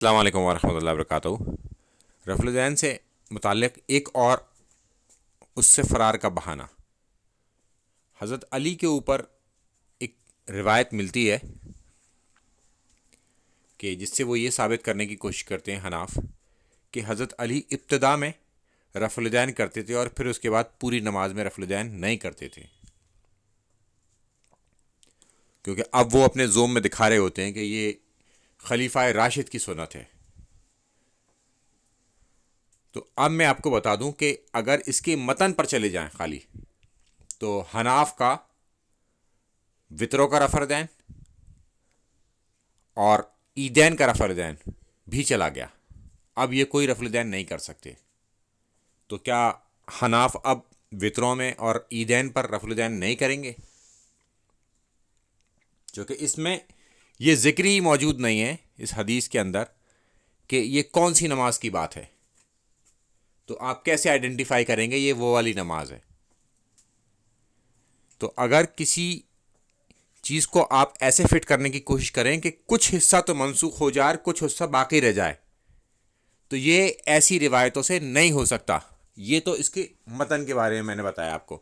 السلام علیکم ورحمۃ اللہ وبرکاتہ۔ رفع الدین سے متعلق ایک اور اس سے فرار کا بہانہ۔ حضرت علی کے اوپر ایک روایت ملتی ہے کہ جس سے وہ یہ ثابت کرنے کی کوشش کرتے ہیں حناف کہ حضرت علی ابتدا میں رفع الدین کرتے تھے اور پھر اس کے بعد پوری نماز میں رفع الدین نہیں کرتے تھے، کیونکہ اب وہ اپنے زوم میں دکھا رہے ہوتے ہیں کہ یہ خلیفہ راشد کی سنت ہے۔ تو اب میں آپ کو بتا دوں کہ اگر اس کے متن پر چلے جائیں خالی، تو حناف کا وطروں کا رفع الدین اور عیدین کا رفع الدین بھی چلا گیا، اب یہ کوئی رفع الدین نہیں کر سکتے۔ تو کیا حناف اب وطروں میں اور عیدین پر رفع الدین نہیں کریں گے؟ کیونکہ اس میں یہ ذکر ہی موجود نہیں ہے اس حدیث کے اندر کہ یہ کون سی نماز کی بات ہے، تو آپ کیسے آئیڈینٹیفائی کریں گے یہ وہ والی نماز ہے؟ تو اگر کسی چیز کو آپ ایسے فٹ کرنے کی کوشش کریں کہ کچھ حصہ تو منسوخ ہو جائے اور کچھ حصہ باقی رہ جائے، تو یہ ایسی روایتوں سے نہیں ہو سکتا۔ یہ تو اس کے متن کے بارے میں نے بتایا آپ کو،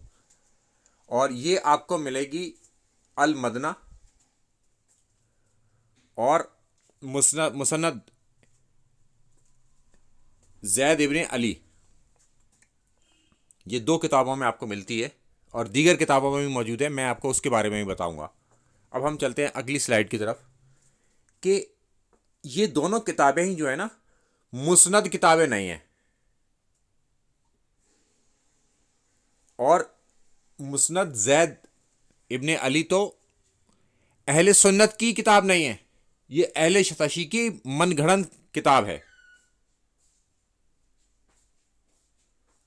اور یہ آپ کو ملے گی المدنہ اور مسند زید ابن علی، یہ دو کتابوں میں آپ کو ملتی ہے، اور دیگر کتابوں میں بھی موجود ہے، میں آپ کو اس کے بارے میں بھی بتاؤں گا۔ اب ہم چلتے ہیں اگلی سلائیڈ کی طرف کہ یہ دونوں کتابیں ہی جو ہے نا مسند کتابیں نہیں ہیں، اور مسند زید ابن علی تو اہل سنت کی کتاب نہیں ہے، یہ اہل شتشی کی من گھڑنت کتاب ہے۔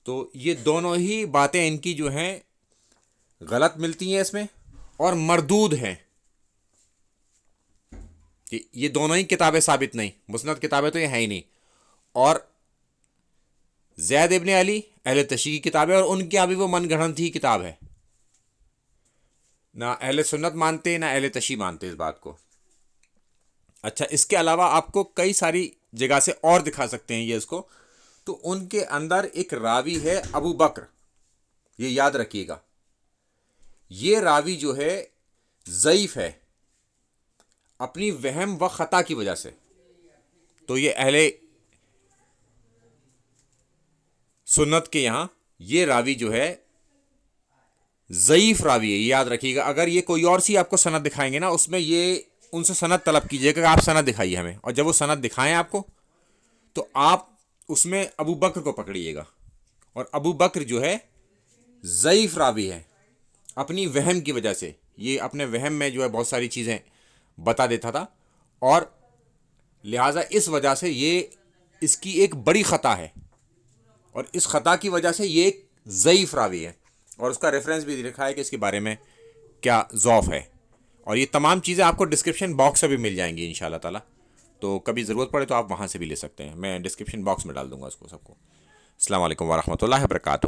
تو یہ دونوں ہی باتیں ان کی جو ہیں غلط ملتی ہیں اس میں اور مردود ہیں، کہ یہ دونوں ہی کتابیں ثابت نہیں، مسند کتابیں تو یہ ہیں ہی نہیں، اور زید ابن علی اہل تشیع کی کتاب ہے اور ان کی ابھی وہ من گھڑنت ہی کتاب ہے، نہ اہل سنت مانتے نہ اہل تشیع مانتے اس بات کو۔ اچھا، اس کے علاوہ آپ کو کئی ساری جگہ سے اور دکھا سکتے ہیں یہ اس کو، تو ان کے اندر ایک راوی ہے ابو بکر، یہ یاد رکھیے گا، یہ راوی جو ہے ضعیف ہے اپنی وہم و خطا کی وجہ سے۔ تو یہ اہل سنت کے یہاں یہ راوی جو ہے ضعیف راوی ہے، یہ یاد رکھیے گا۔ اگر یہ کوئی اور سی آپ کو سند دکھائیں گے نا، اس میں یہ ان سے سند طلب کیجئے گا کہ آپ سند دکھائیے ہمیں، اور جب وہ سند دکھائیں آپ کو تو آپ اس میں ابو بکر کو پکڑیے گا، اور ابو بکر جو ہے ضعیف راوی ہے اپنی وہم کی وجہ سے، یہ اپنے وہم میں جو ہے بہت ساری چیزیں بتا دیتا تھا، اور لہٰذا اس وجہ سے یہ اس کی ایک بڑی خطا ہے، اور اس خطا کی وجہ سے یہ ایک ضعیف راوی ہے، اور اس کا ریفرنس بھی لکھا ہے کہ اس کے بارے میں کیا ضعف ہے، اور یہ تمام چیزیں آپ کو ڈسکرپشن باکس سے بھی مل جائیں گی انشاءاللہ تعالی، تو کبھی ضرورت پڑے تو آپ وہاں سے بھی لے سکتے ہیں، میں ڈسکرپشن باکس میں ڈال دوں گا اس کو سب کو۔ السلام علیکم ورحمۃ اللہ وبرکاتہ۔